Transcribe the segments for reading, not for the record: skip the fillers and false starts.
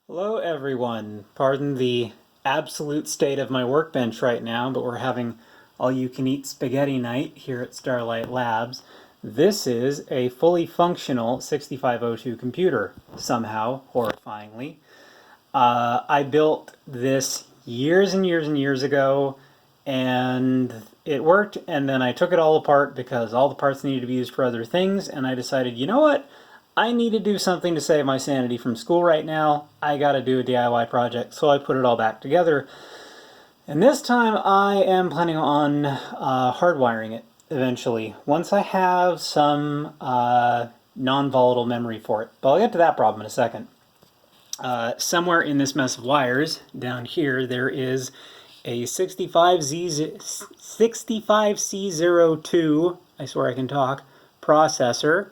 Hello everyone. Pardon the absolute state of my workbench right now, but we're having all-you-can-eat spaghetti night here at Starlight Labs. This is a fully functional 6502 computer, somehow, horrifyingly. I built this years and years and years ago, and it worked, and then I took it all apart because all the parts needed to be used for other things, and I decided, you know what? I need to do something to save my sanity from school right now. I gotta do a DIY project, so I put it all back together. And this time I am planning on hardwiring it eventually, once I have some non-volatile memory for it. But I'll get to that problem in a second. Somewhere in this mess of wires, down here, there is a 65C02, I swear I can talk, processor.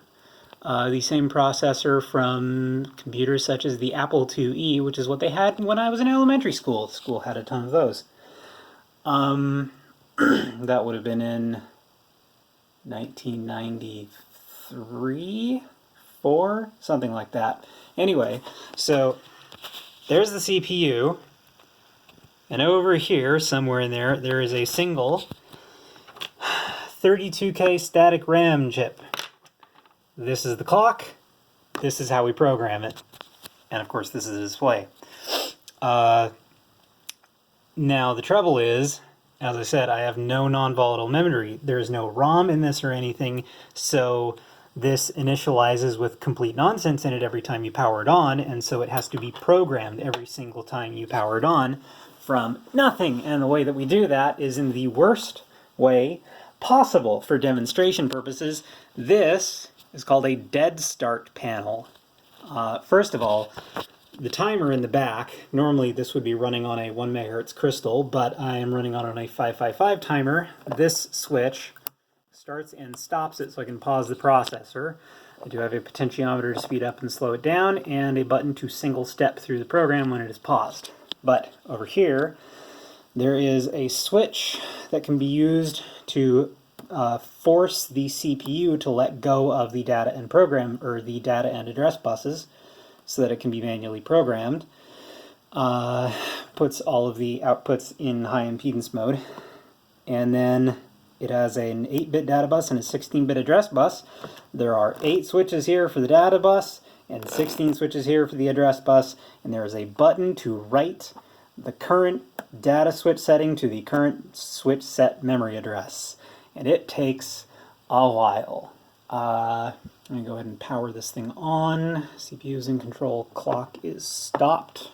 The same processor from computers such as the Apple IIe, which is what they had when I was in elementary school. The school had a ton of those. That would have been in 1993, 4, something like that. Anyway, so there's the CPU, and over here, somewhere in there, there is a single 32K static RAM chip. This is the clock, this is how we program it, and of course this is the display. Now the trouble is, as I said, I have no non-volatile memory. There is no ROM in this or anything, so this initializes with complete nonsense in it every time you power it on, and so it has to be programmed every single time you power it on from nothing. And the way that we do that is in the worst way possible for demonstration purposes. This is called a dead start panel. First of all, the timer in the back, normally this would be running on a 1 megahertz crystal, but I am running on a 555 timer. This switch starts and stops it so I can pause the processor. I do have a potentiometer to speed up and slow it down, and a button to single step through the program when it is paused. But over here, there is a switch that can be used to force the CPU to let go of the data and program, or the data and address buses, so that it can be manually programmed. Puts all of the outputs in high impedance mode, and then it has an 8-bit data bus and a 16-bit address bus. There are 8 switches here for the data bus and 16 switches here for the address bus, and there is a button to write the current data switch setting to the current switch set memory address. And it takes a while. Let me go ahead and power this thing on. CPU is in control, clock is stopped.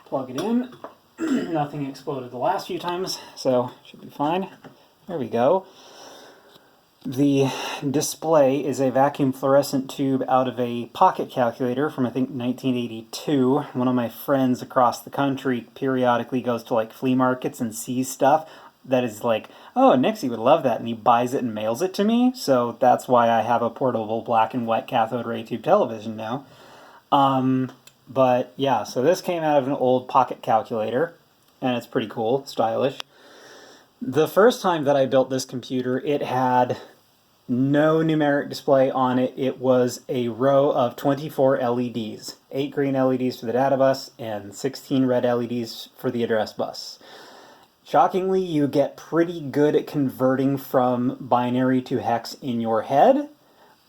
Plug it in. Nothing exploded the last few times, so should be fine. There we go. The display is a vacuum fluorescent tube out of a pocket calculator from, I think, 1982. One of my friends across the country periodically goes to like flea markets and sees stuff that is like, oh, Nixie would love that, and he buys it and mails it to me, so that's why I have a portable black and white cathode ray tube television now. But yeah, so this came out of an old pocket calculator, and it's pretty cool, stylish. The first time that I built this computer, it had no numeric display on it. It was a row of 24 LEDs, 8 green LEDs for the data bus and 16 red LEDs for the address bus. Shockingly, you get pretty good at converting from binary to hex in your head.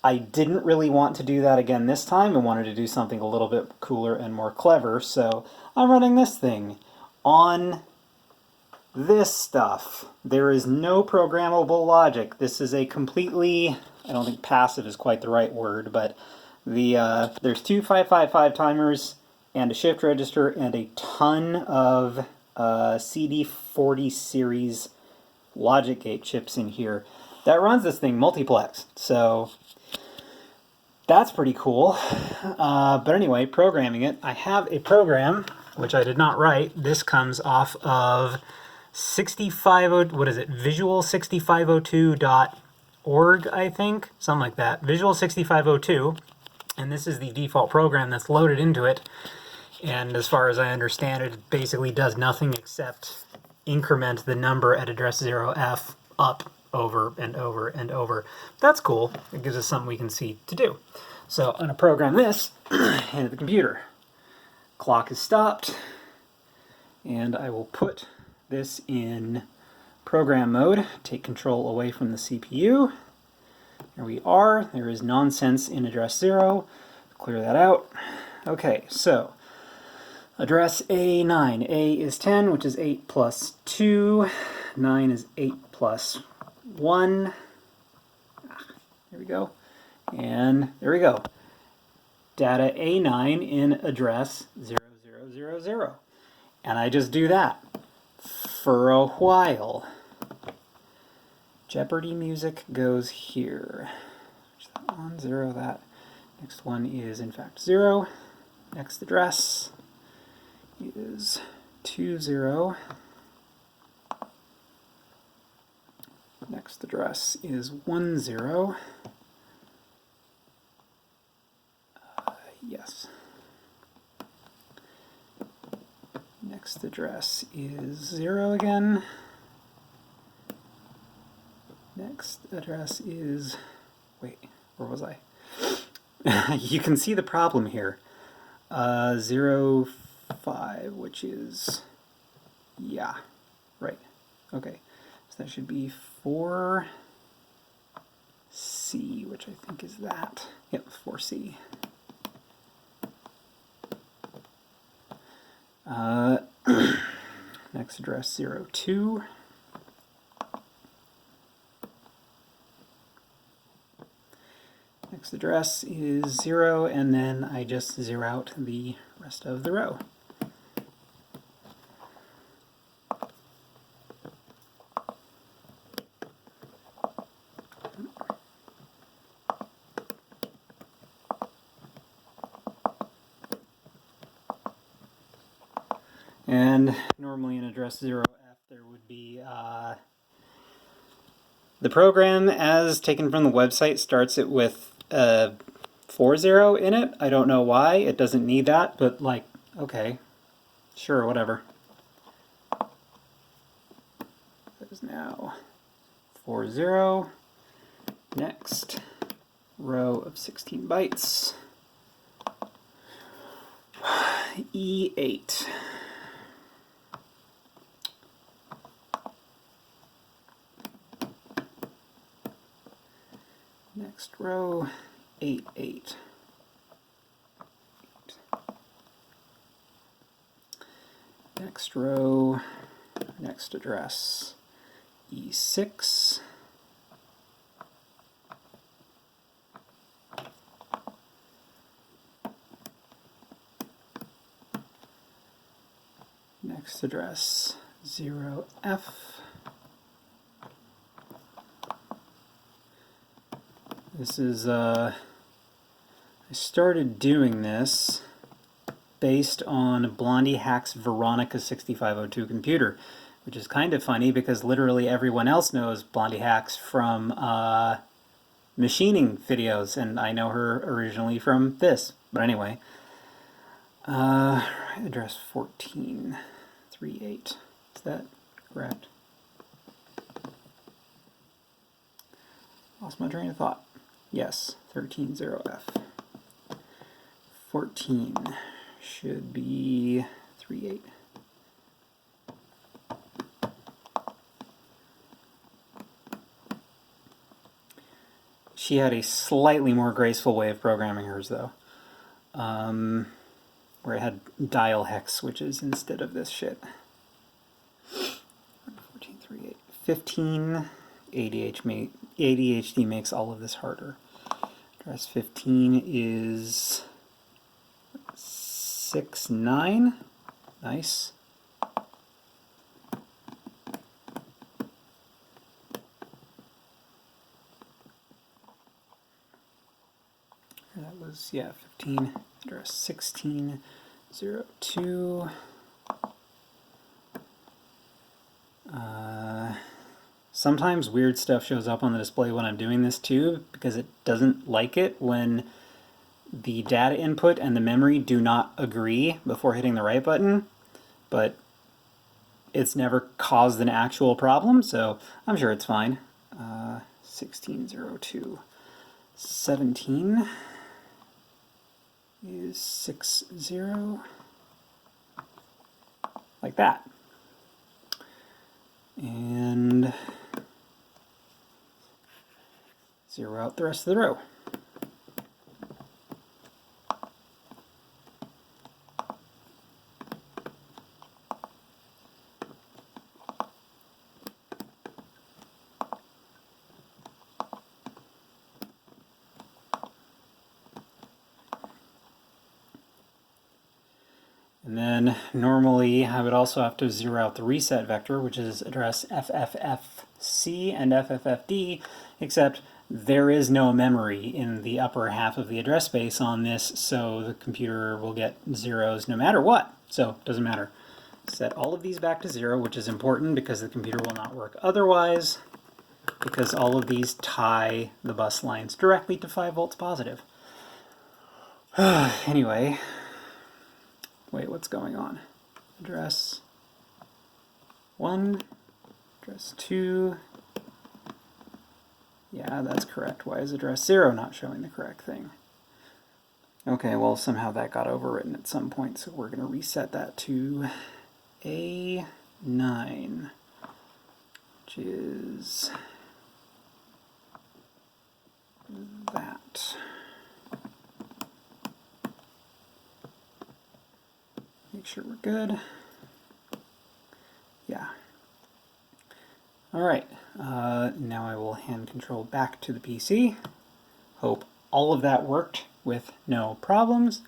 I didn't really want to do that again this time. I wanted to do something a little bit cooler and more clever, so I'm running this thing on this stuff. There is no programmable logic. This is a completely, I don't think passive is quite the right word, but there's 2 555 timers and a shift register and a ton of CD40 series logic gate chips in here that runs this thing multiplex. So that's pretty cool. But anyway, programming it. I have a program which I did not write. This comes off of visual6502.org, I think, something like that. Visual6502, and this is the default program that's loaded into it. And as far as I understand it, it basically does nothing except increment the number at address 0F up over and over and over. That's cool. It gives us something we can see to do. So I'm going to program this into the computer. Clock is stopped, and I will put this in program mode, take control away from the CPU. There we are. There is nonsense in address 0. Clear that out. Okay, so address A9. A is 10, which is 8 plus 2. 9 is 8 plus 1. There we go. And there we go. Data A9 in address 0000. And I just do that for a while. Jeopardy music goes here. On 0, that. Next one is in fact 0. Next address is 20. Next address is 10. Yes. Next address is 0 again. Next address is, wait, where was I? You can see the problem here. 0, 5, which is, yeah, right. Okay, so that should be 4C, which I think is that. Yep, 4C. Next address 02. Next address is 0, and then I just zero out the rest of the row. And normally in address 0F there would be the program as taken from the website starts it with 40 in it. I don't know why. It doesn't need that, but like, okay, sure, whatever. That is now 40. Next row of 16 bytes. E8. Next row, 8, 8. Next row, next address, E6. Next address, 0F. This is, I started doing this based on Blondie Hack's Veronica 6502 computer, which is kind of funny because literally everyone else knows Blondie Hacks from machining videos, and I know her originally from this. But anyway, address 1438. Is that correct? Lost my train of thought. Yes, 130F. 14 should be 38. She had a slightly more graceful way of programming hers, though, where it had dial hex switches instead of this shit. 1438. 15. ADHD makes all of this harder. Address 15 is 69. Nice. That was, yeah, 15. Address 16, 02. Sometimes weird stuff shows up on the display when I'm doing this too, because it doesn't like it when the data input and the memory do not agree before hitting the right button, but it's never caused an actual problem, so I'm sure it's fine. 1602. 17 is 60. like that. And zero out the rest of the row. And then normally I would also have to zero out the reset vector, which is address FFFC and FFFD, except there is no memory in the upper half of the address space on this, so the computer will get zeros no matter what. So it doesn't matter. Set all of these back to 0, which is important because the computer will not work otherwise, because all of these tie the bus lines directly to 5 volts positive. Anyway, wait, what's going on? Address 1, address 2. Yeah, that's correct. Why is address 0 not showing the correct thing? Okay, well, somehow that got overwritten at some point, so we're going to reset that to A9, which is that. Make sure we're good. Yeah. All right, now I will hand control back to the PC. Hope all of that worked with no problems.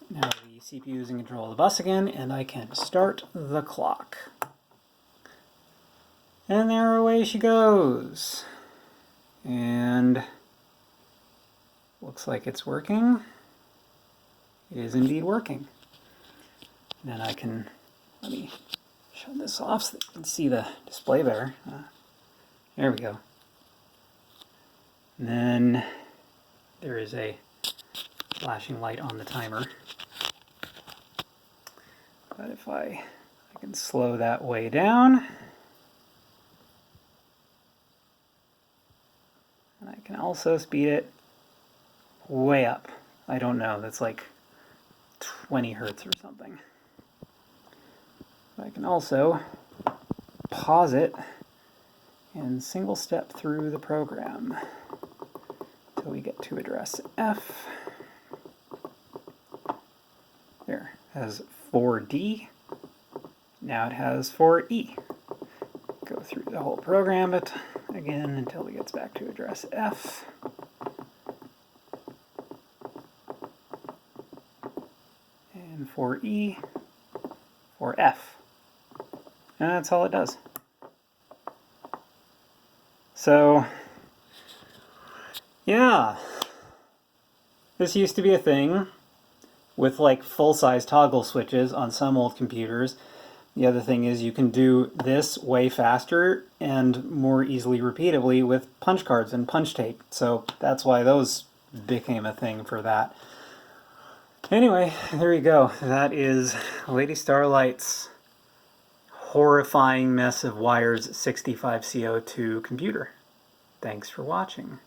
Now the CPU is in control of the bus again, and I can start the clock. And there away she goes. And looks like it's working. It is indeed working. Then I can, let me shut this off so that you can see the display better. There we go. And then there is a flashing light on the timer. But if I can slow that way down, and I can also speed it way up. I don't know, that's like 20 hertz or something. I can also pause it and single step through the program until we get to address F. There, it has 4D. Now it has 4E. Go through the whole program but again until it gets back to address F. And 4E, 4F. And that's all it does. So, yeah, this used to be a thing with like full-size toggle switches on some old computers. The other thing is you can do this way faster and more easily repeatably with punch cards and punch tape. So that's why those became a thing for that. Anyway, there you go. That is Lady Starlight's horrifying mess of wires 65CO2 computer. Thanks for watching.